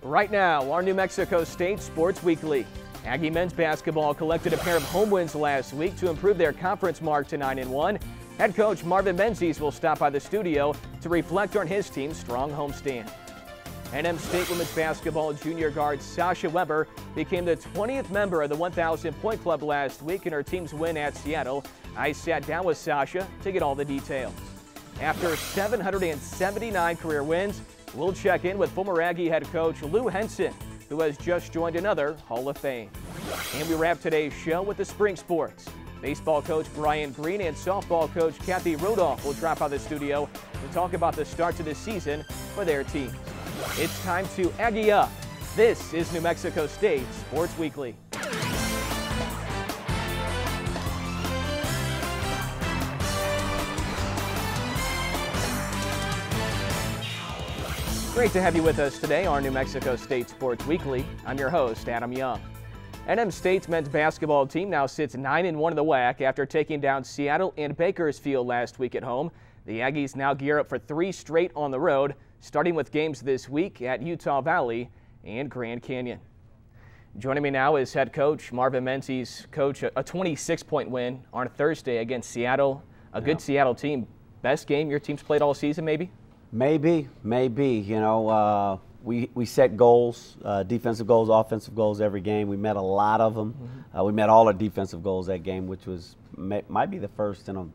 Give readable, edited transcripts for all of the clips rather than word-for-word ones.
Right now, our New Mexico State Sports Weekly. Aggie men's basketball collected a pair of home wins last week to improve their conference mark to 9-1. Head coach Marvin Menzies will stop by the studio to reflect on his team's strong homestand. NM State women's basketball junior guard Sasha Weber became the 20th member of the 1,000-point club last week in her team's win at Seattle. I sat down with Sasha to get all the details. After 779 career wins, we'll check in with former Aggie head coach Lou Henson, who has just joined another Hall of Fame. And we wrap today's show with the spring sports. Baseball coach Brian Green and softball coach Kathy Rodolph will drop by the studio to talk about the start to the season for their teams. It's time to Aggie up. This is New Mexico State Sports Weekly. Great to have you with us today on New Mexico State Sports Weekly. I'm your host, Adam Young. NM State's men's basketball team now sits 9-1 in the WAC after taking down Seattle and Bakersfield last week at home. The Aggies now gear up for 3 straight on the road, starting with games this week at Utah Valley and Grand Canyon. Joining me now is head coach Marvin Menzies. Coach, a 26-point win on Thursday against Seattle, a good Seattle team. Best game your team's played all season, maybe? Maybe. You know, we set goals, defensive goals, offensive goals every game. We met a lot of them. We met all our defensive goals that game, which was might be the first time.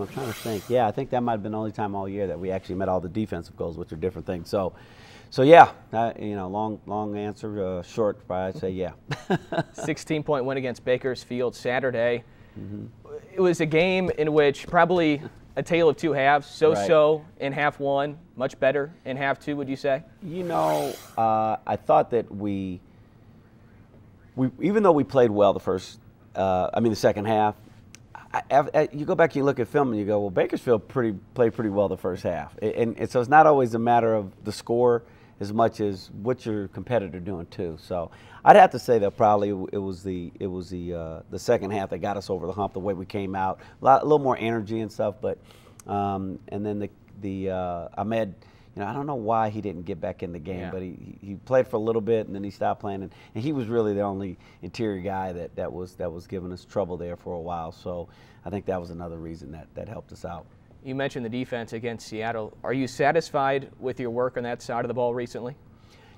I'm trying to think. Yeah, I think that might have been the only time all year that we actually met all the defensive goals, which are different things. So yeah, you know, long answer, short. I'd say yeah. 16-point win against Bakersfield Saturday. It was a game in which probably a tale of two halves, so-so in half one, much better in half two, would you say? You know, I thought that we even though we played well the second half, you go back and you look at film and you go, well, Bakersfield played pretty well the first half. And so it's not always a matter of the score as much as what's your competitor doing too. So I'd have to say that probably it was the second half that got us over the hump. The way we came out, a little more energy and stuff. But and then the Ahmed, you know, I don't know why he didn't get back in the game, but he played for a little bit and then he stopped playing. And he was really the only interior guy that was giving us trouble there for a while. So I think that was another reason that helped us out. You mentioned the defense against Seattle. Are you satisfied with your work on that side of the ball recently?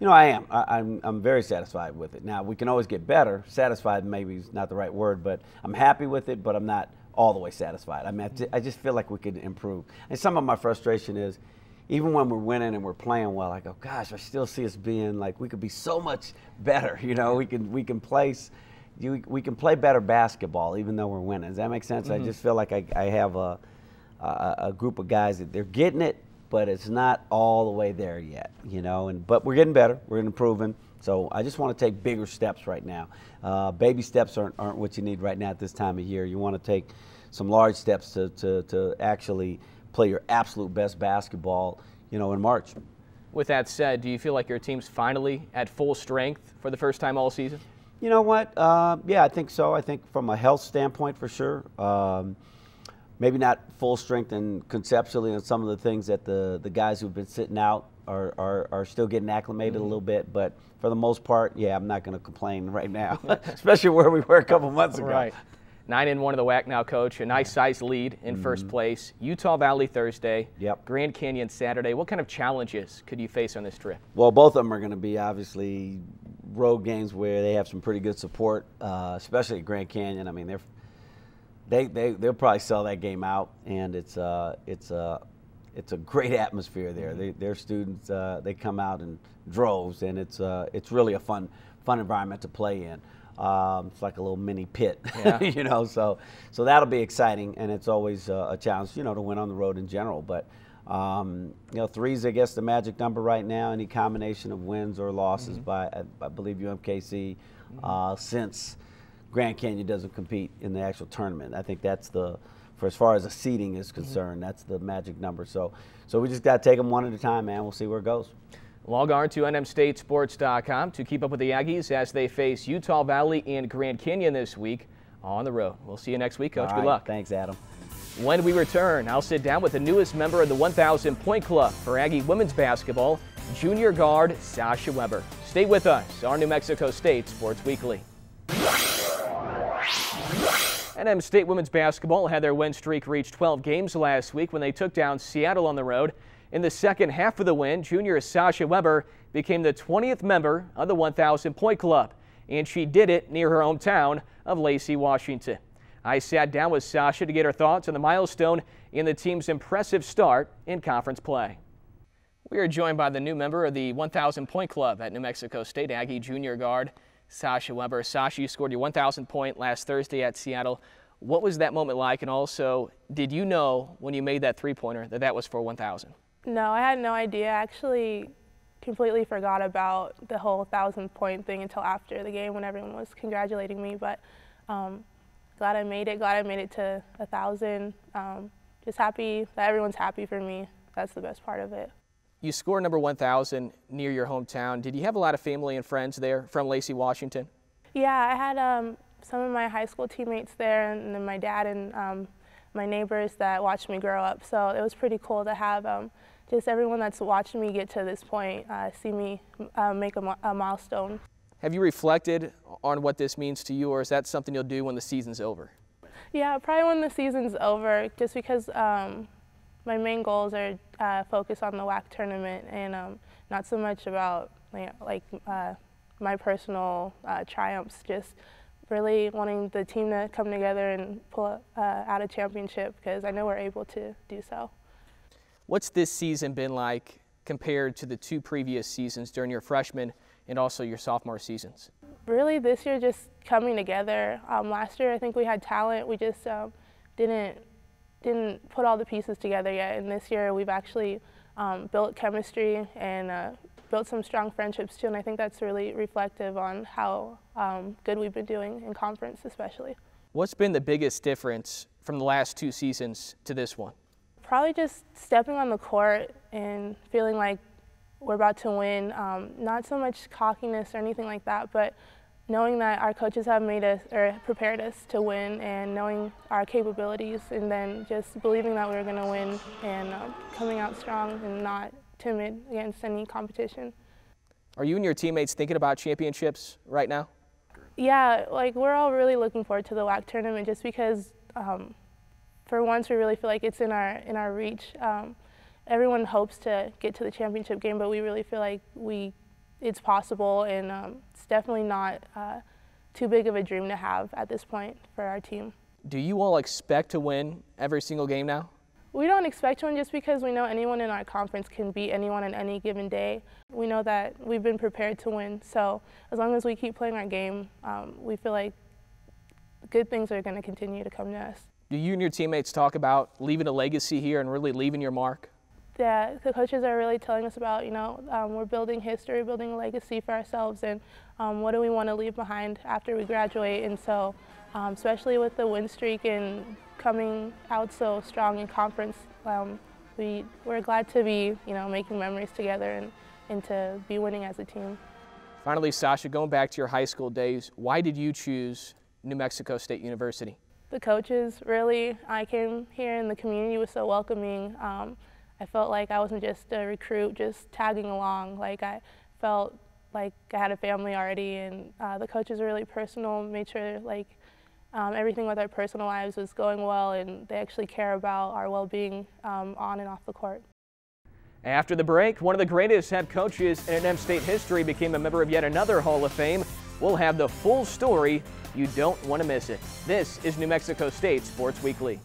You know, I am. I'm very satisfied with it. Now, we can always get better. Satisfied maybe is not the right word, but I'm happy with it, but I'm not all the way satisfied. I mean, I just feel like we could improve. And some of my frustration is, even when we're winning and we're playing well, I go, gosh, I still see us being like, we could be so much better. You know, we can play better basketball even though we're winning. Does that make sense? I just feel like I have a group of guys that they're getting it, but it's not all the way there yet, you know. But we're getting better, we're improving. So I just want to take bigger steps right now. Baby steps aren't what you need right now at this time of year. You want to take some large steps to actually play your absolute best basketball, you know, in March. With that said, do you feel like your team's finally at full strength for the first time all season? You know what? Yeah, I think so. I think from a health standpoint, for sure. Maybe not full strength and conceptually on some of the things that the guys who've been sitting out are still getting acclimated a little bit, but for the most part, yeah, I'm not going to complain right now, especially where we were a couple months ago. Right. 9-1 of the WAC now, Coach. A nice size lead in first place. Utah Valley Thursday. Grand Canyon Saturday. What kind of challenges could you face on this trip? Well, both of them are going to be obviously road games where they have some pretty good support, especially at Grand Canyon. I mean, they'll probably sell that game out, and it's a great atmosphere there. Their students they come out in droves, and it's really a fun environment to play in. It's like a little mini pit, you know. So that'll be exciting, and it's always a challenge, you know, to win on the road in general. But you know, 3's I guess the magic number right now. Any combination of wins or losses by I believe UMKC since Grand Canyon doesn't compete in the actual tournament. I think that's for as far as the seeding is concerned, that's the magic number. So we just got to take them one at a time, man. We'll see where it goes. Log on to nmstatesports.com to keep up with the Aggies as they face Utah Valley and Grand Canyon this week on the road. We'll see you next week, Coach. Good luck. Thanks, Adam. When we return, I'll sit down with the newest member of the 1,000 Point Club for Aggie women's basketball, junior guard Sasha Weber. Stay with us on New Mexico State Sports Weekly. NM State women's basketball had their win streak reach 12 games last week when they took down Seattle on the road. In the second half of the win, junior Sasha Weber became the 20th member of the 1,000 Point Club, and she did it near her hometown of Lacey, Washington. I sat down with Sasha to get her thoughts on the milestone in the team's impressive start in conference play. We are joined by the new member of the 1,000 Point Club at New Mexico State, Aggie junior guard Sasha Weber. Sasha, you scored your 1,000 point last Thursday at Seattle. What was that moment like? And also, did you know when you made that three-pointer that that was for 1,000? No, I had no idea. I actually completely forgot about the whole 1,000-point thing until after the game when everyone was congratulating me. But glad I made it. Glad I made it to 1,000. Just happy that everyone's happy for me. That's the best part of it. You scored number 1,000 near your hometown. Did you have a lot of family and friends there from Lacey, Washington? Yeah, I had some of my high school teammates there, and then my dad and my neighbors that watched me grow up. So it was pretty cool to have just everyone that's watching me get to this point see me make a milestone. Have you reflected on what this means to you, or is that something you'll do when the season's over? Yeah, probably when the season's over, just because my main goals are focused on the WAC tournament and not so much about my personal triumphs, just really wanting the team to come together and pull out a championship because I know we're able to do so. What's this season been like compared to the two previous seasons during your freshman and also your sophomore seasons? Really this year just coming together. Last year I think we had talent, we just didn't put all the pieces together yet, and this year we've actually built chemistry and built some strong friendships too, and I think that's really reflective on how good we've been doing in conference especially. What's been the biggest difference from the last two seasons to this one? Probably just stepping on the court and feeling like we're about to win. Not so much cockiness or anything like that, but knowing that our coaches have made us or prepared us to win and knowing our capabilities, and then just believing that we were going to win and coming out strong and not timid against any competition. Are you and your teammates thinking about championships right now? Yeah, we're all really looking forward to the WAC tournament just because for once we really feel like it's in our reach. Everyone hopes to get to the championship game, but we really feel like it's possible, and it's definitely not too big of a dream to have at this point for our team. Do you all expect to win every single game now? We don't expect to win just because we know anyone in our conference can beat anyone on any given day. We know that we've been prepared to win, so as long as we keep playing our game, we feel like good things are going to continue to come to us. Do you and your teammates talk about leaving a legacy here and really leaving your mark? Yeah, the coaches are really telling us about, we're building history, building a legacy for ourselves, and what do we want to leave behind after we graduate. And so, especially with the win streak and coming out so strong in conference, we're glad to be, making memories together and to be winning as a team. Finally, Sasha, going back to your high school days, why did you choose New Mexico State University? The coaches, really. I came here and the community was so welcoming. I felt like I wasn't just a recruit, just tagging along. I felt like I had a family already, and the coaches were really personal, made sure everything with our personal lives was going well, and they actually care about our well-being on and off the court. After the break, one of the greatest head coaches in NM State history became a member of yet another Hall of Fame. We'll have the full story. You don't want to miss it. This is New Mexico State Sports Weekly.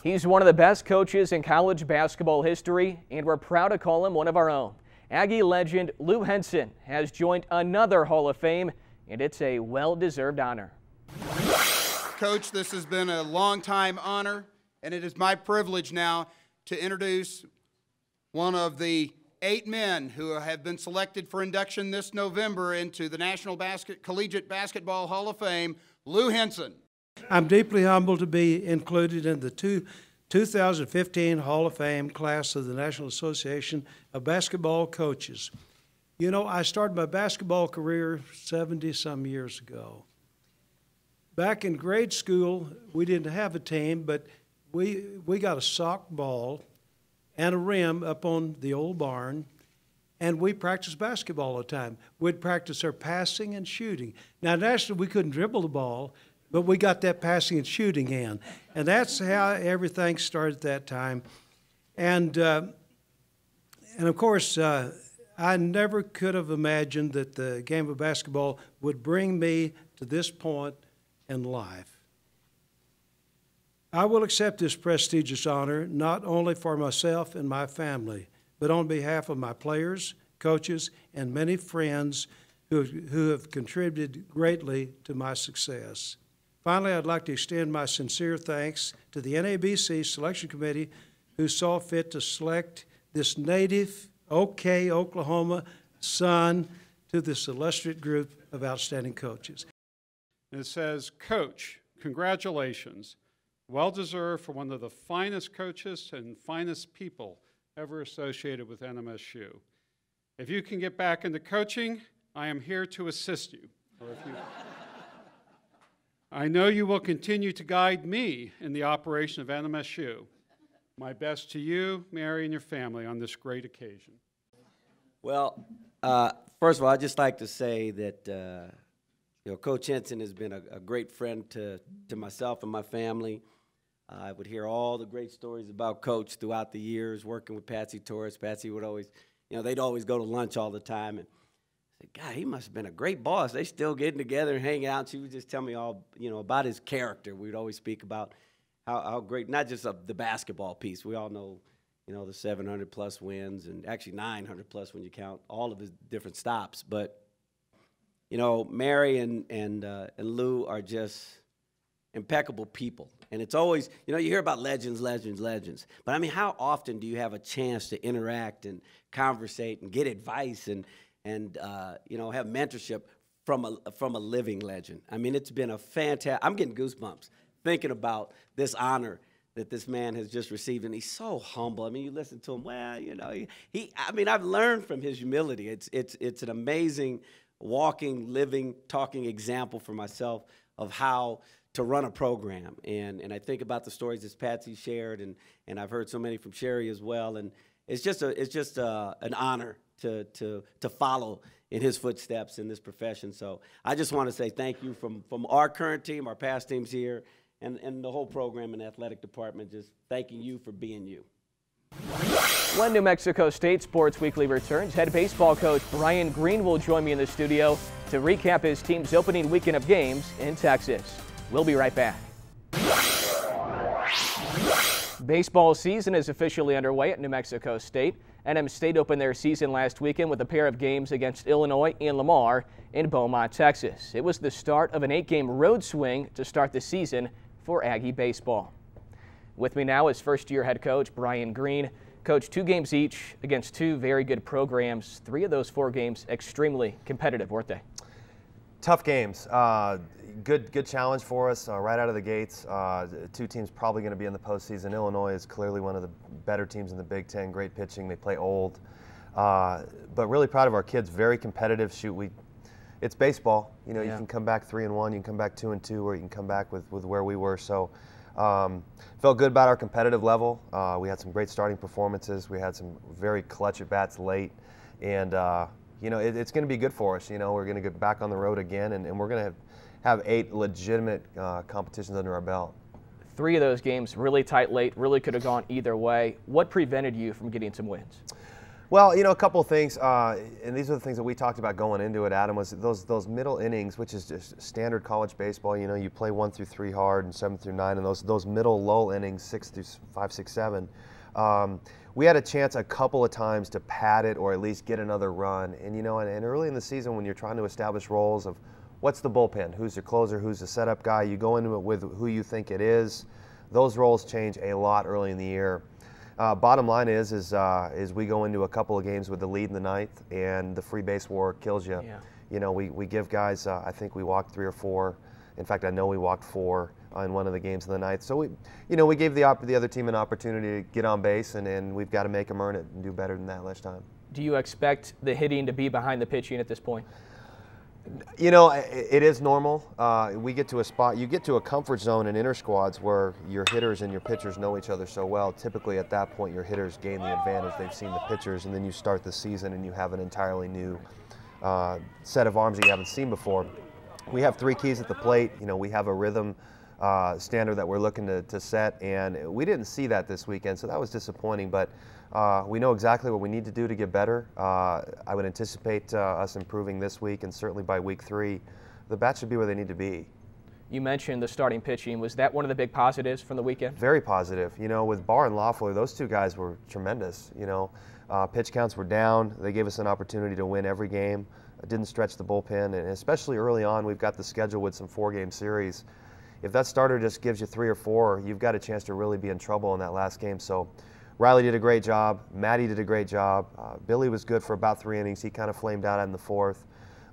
He's one of the best coaches in college basketball history, and we're proud to call him one of our own. Aggie legend Lou Henson has joined another Hall of Fame, and it's a well-deserved honor. Coach, this has been a long-time honor, and it is my privilege now to introduce one of the 8 men who have been selected for induction this November into the National Collegiate Basketball Hall of Fame, Lou Henson. I'm deeply humbled to be included in the 2015 Hall of Fame class of the National Association of Basketball Coaches. I started my basketball career 70-some years ago. back in grade school, we didn't have a team, but we got a sock ball and a rim up on the old barn, and we practiced basketball all the time. We'd practice our passing and shooting. Now, nationally, we couldn't dribble the ball, but we got that passing and shooting in. And that's how everything started at that time. And of course, I never could have imagined that the game of basketball would bring me to this point in life. I will accept this prestigious honor not only for myself and my family, but on behalf of my players, coaches, and many friends who have contributed greatly to my success. Finally, I'd like to extend my sincere thanks to the NABC Selection Committee who saw fit to select this native OK Oklahoma son to this illustrious group of outstanding coaches. It says, Coach, congratulations. Well-deserved for one of the finest coaches and finest people ever associated with NMSU. If you can get back into coaching, I am here to assist you. I know you will continue to guide me in the operation of NMSU. My best to you, Mary, and your family on this great occasion. Well, first of all, I'd just like to say that Coach Henson has been a great friend to myself and my family. I would hear all the great stories about Coach throughout the years, working with Patsy Torres. Patsy would always, they'd always go to lunch all the time. And I said, God, he must have been a great boss. They still getting together and hanging out. She would just tell me all, about his character. We'd always speak about how great, not just the basketball piece. We all know, the 700-plus wins, and actually 900-plus when you count all of his different stops. But, Mary and Lou are just impeccable people. And it's always, you hear about legends. But, I mean, how often do you have a chance to interact and conversate and get advice and have mentorship from a living legend? I mean, it's been a fantastic – I'm getting goosebumps thinking about this honor that this man has just received, and he's so humble. I mean, you listen to him, well, I've learned from his humility. It's an amazing walking, living, talking example for myself of how to run a program. And I think about the stories that Patsy shared, and I've heard so many from Sherry as well, and it's just an honor to follow in his footsteps in this profession. So I just want to say thank you from our current team, our past teams here, and the whole program and athletic department, just thanking you for being you. When New Mexico State Sports Weekly returns, head baseball coach Brian Green will join me in the studio to recap his team's opening weekend of games in Texas. We'll be right back. Baseball season is officially underway at New Mexico State. NM State opened their season last weekend with a pair of games against Illinois and Lamar in Beaumont, Texas. It was the start of an 8-game road swing to start the season for Aggie baseball. With me now is first-year head coach Brian Green. Coach, 2 games each against 2 very good programs. 3 of those 4 games extremely competitive, weren't they? Tough games. Good challenge for us right out of the gates. 2 teams probably going to be in the postseason. Illinois is clearly one of the better teams in the Big Ten. Great pitching. They play old. But really proud of our kids. Very competitive. It's baseball. You can come back 3-1. You can come back 2-2, or you can come back with where we were. So felt good about our competitive level. We had some great starting performances. We had some very clutch at bats late, and it's going to be good for us. We're going to get back on the road again, and we're going to have 8 legitimate competitions under our belt. 3 of those games really tight late, really could have gone either way. What prevented you from getting some wins? Well, a couple of things, and these are the things that we talked about going into it, Adam, was those middle innings, which is just standard college baseball. You play 1 through 3 hard and 7 through 9, and those middle lull innings, 6 through 5, 6, 7. We had a chance a couple of times to pad it or at least get another run. And and early in the season, when you're trying to establish roles of what's the bullpen, who's the closer, who's the setup guy, you go into it with who you think it is. Those roles change a lot early in the year. Bottom line is we go into a couple of games with the lead in the 9th, and the free base war kills you. Yeah. We give guys, I think we walked 3 or 4. In fact, I know we walked 4 in one of the games in the 9th. So we gave the other team an opportunity to get on base, and we've got to make them earn it and do better than that last time. Do you expect the hitting to be behind the pitching at this point? You know, it is normal. We get to a spot, you get to a comfort zone in inter squads where your hitters and your pitchers know each other so well. Typically at that point, your hitters gain the advantage. They've seen the pitchers, and then you start the season and you have an entirely new set of arms that you haven't seen before. We have 3 keys at the plate. You know, we have a rhythm standard that we're looking to set, and we didn't see that this weekend, so that was disappointing. But we know exactly what we need to do to get better. I would anticipate us improving this week, and certainly by week 3, the bats should be where they need to be. You mentioned the starting pitching. Was that one of the big positives from the weekend? Very positive. You know, with Barr and Loeffler, those 2 guys were tremendous. You know, pitch counts were down. They gave us an opportunity to win every game. Didn't stretch the bullpen, and especially early on, we've got the schedule with some 4-game series. If that starter just gives you 3 or 4, you've got a chance to really be in trouble in that last game. So Riley did a great job. Matty did a great job. Billy was good for about 3 innings. He kind of flamed out in the 4th.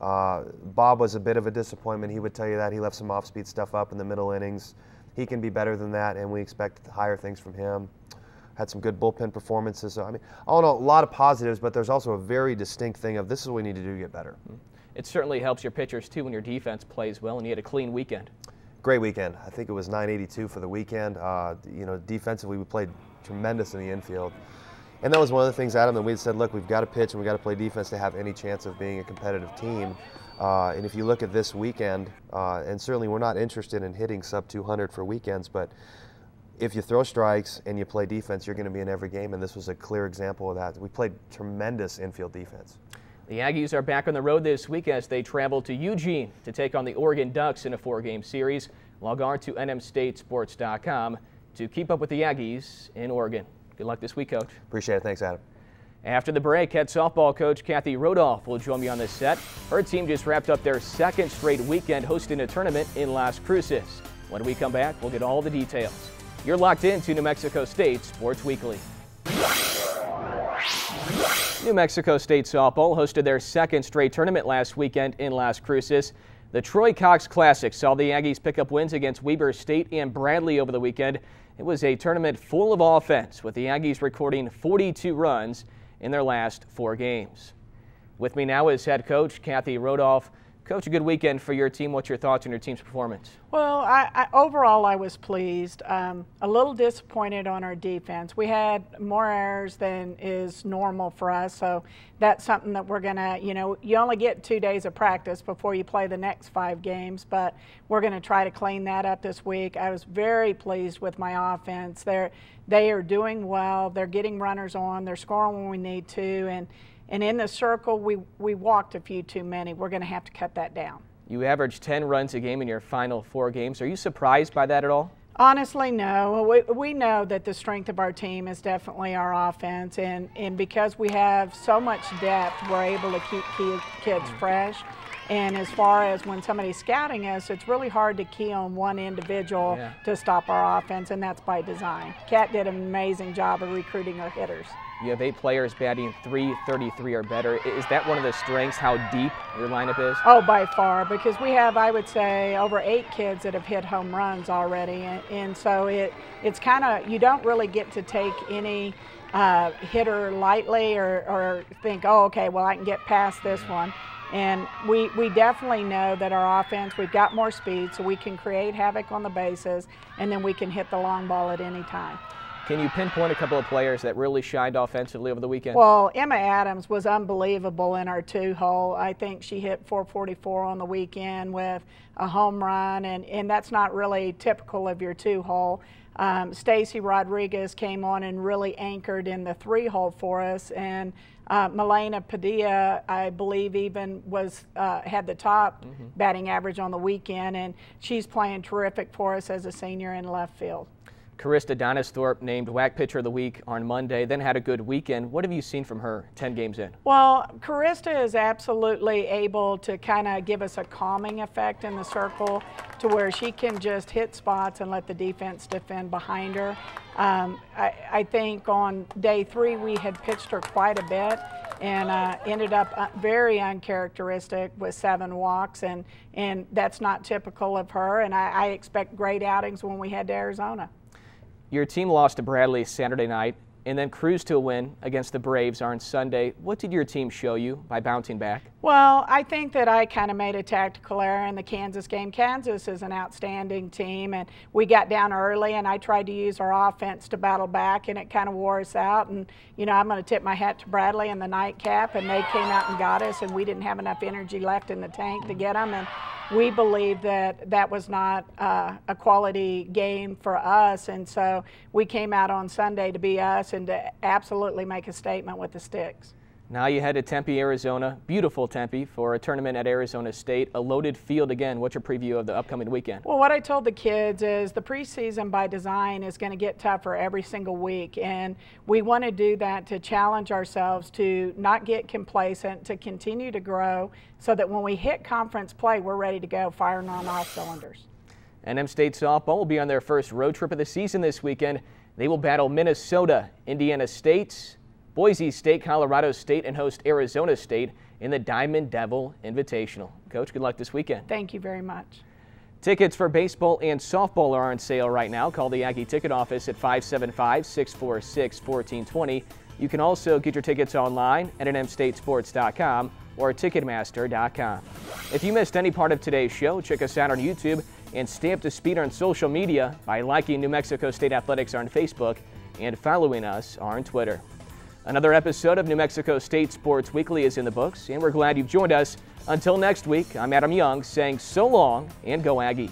Bob was a bit of a disappointment. He would tell you that. He left some off-speed stuff up in the middle innings. He can be better than that, and we expect higher things from him. Had some good bullpen performances. So, I mean, all in all, a lot of positives, but there's also a very distinct thing of this is what we need to do to get better. It certainly helps your pitchers, too, when your defense plays well, and you had a clean weekend. Great weekend. I think it was 982 for the weekend. You know, defensively, we played tremendous in the infield. And that was one of the things, Adam, that we said, look, we've got to pitch and we've got to play defense to have any chance of being a competitive team. And if you look at this weekend, and certainly we're not interested in hitting sub 200 for weekends, but if you throw strikes and you play defense, you're going to be in every game, and this was a clear example of that. We played tremendous infield defense. The Aggies are back on the road this week as they travel to Eugene to take on the Oregon Ducks in a 4-game series. Log on to nmstatesports.com to keep up with the Aggies in Oregon. Good luck this week, Coach. Appreciate it. Thanks, Adam. After the break, head softball coach Kathy Rodolph will join me on this set. Her team just wrapped up their 2nd straight weekend hosting a tournament in Las Cruces. When we come back, we'll get all the details. You're locked into New Mexico State Sports Weekly. New Mexico State softball hosted their 2nd straight tournament last weekend in Las Cruces. The Troy Cox Classic saw the Aggies pick up wins against Weber State and Bradley over the weekend. It was a tournament full of offense, with the Aggies recording 42 runs in their last 4 games. With me now is head coach Kathy Rodolph. Coach, a good weekend for your team. What's your thoughts on your team's performance? Well, overall I was pleased. A little disappointed on our defense. We had more errors than is normal for us, so that's something that we're going to, you know, you only get 2 days of practice before you play the next 5 games, but we're going to try to clean that up this week. I was very pleased with my offense. They are doing well. They're getting runners on. They're scoring when we need to, and in the circle, we walked a few too many. We're going to have to cut that down. You averaged 10 runs a game in your final 4 games. Are you surprised by that at all? Honestly, no. We know that the strength of our team is definitely our offense, and because we have so much depth, we're able to keep kids fresh. And as far as when somebody's scouting us, it's really hard to key on one individual to stop our offense, and that's by design. Kat did an amazing job of recruiting our hitters. You have 8 players batting .333 or better. Is that one of the strengths, how deep your lineup is? Oh, by far, because we have, I would say, over 8 kids that have hit home runs already. And so it's kind of, you don't really get to take any hitter lightly or think, oh, okay, well, I can get past this one. And we definitely know that our offense, we've got more speed, so we can create havoc on the bases, and then we can hit the long ball at any time. Can you pinpoint a couple of players that really shined offensively over the weekend? Well, Emma Adams was unbelievable in our 2-hole. I think she hit .444 on the weekend with a home run, and that's not really typical of your 2-hole. Stacy Rodriguez came on and really anchored in the 3-hole for us, and Milena Padilla, I believe, even was had the top batting average on the weekend, and she's playing terrific for us as a senior in left field. Carista Donisthorpe named WAC Pitcher of the Week on Monday, then had a good weekend. What have you seen from her 10 games in? Well, Carista is absolutely able to kind of give us a calming effect in the circle to where she can just hit spots and let the defense defend behind her. I think on day 3 we had pitched her quite a bit and ended up very uncharacteristic with 7 walks, and that's not typical of her, and I expect great outings when we head to Arizona. Your team lost to Bradley Saturday night and then cruised to a win against the Braves on Sunday. What did your team show you by bouncing back? Well, I think that I kind of made a tactical error in the Kansas game. Kansas is an outstanding team, and we got down early, and I tried to use our offense to battle back, and it kind of wore us out. And, you know, I'm going to tip my hat to Bradley and the nightcap, and they came out and got us, and we didn't have enough energy left in the tank to get them. And we believed that that was not a quality game for us, and so we came out on Sunday to be us and to absolutely make a statement with the sticks. Now you head to Tempe, Arizona, beautiful Tempe, for a tournament at Arizona State, a loaded field again. What's your preview of the upcoming weekend? Well, what I told the kids is the preseason by design is going to get tougher every single week, and we want to do that to challenge ourselves to not get complacent, to continue to grow so that when we hit conference play, we're ready to go firing on all cylinders. And M State softball will be on their first road trip of the season this weekend. They will battle Minnesota, Indiana State, Boise State, Colorado State, and host Arizona State in the Diamond Devil Invitational. Coach, good luck this weekend. Thank you very much. Tickets for baseball and softball are on sale right now. Call the Aggie ticket office at 575-646-1420. You can also get your tickets online at nmstatesports.com or ticketmaster.com. If you missed any part of today's show, check us out on YouTube and stay up to speed on social media by liking New Mexico State Athletics on Facebook and following us on Twitter. Another episode of New Mexico State Sports Weekly is in the books, and we're glad you've joined us. Until next week, I'm Adam Young saying so long and go Aggies.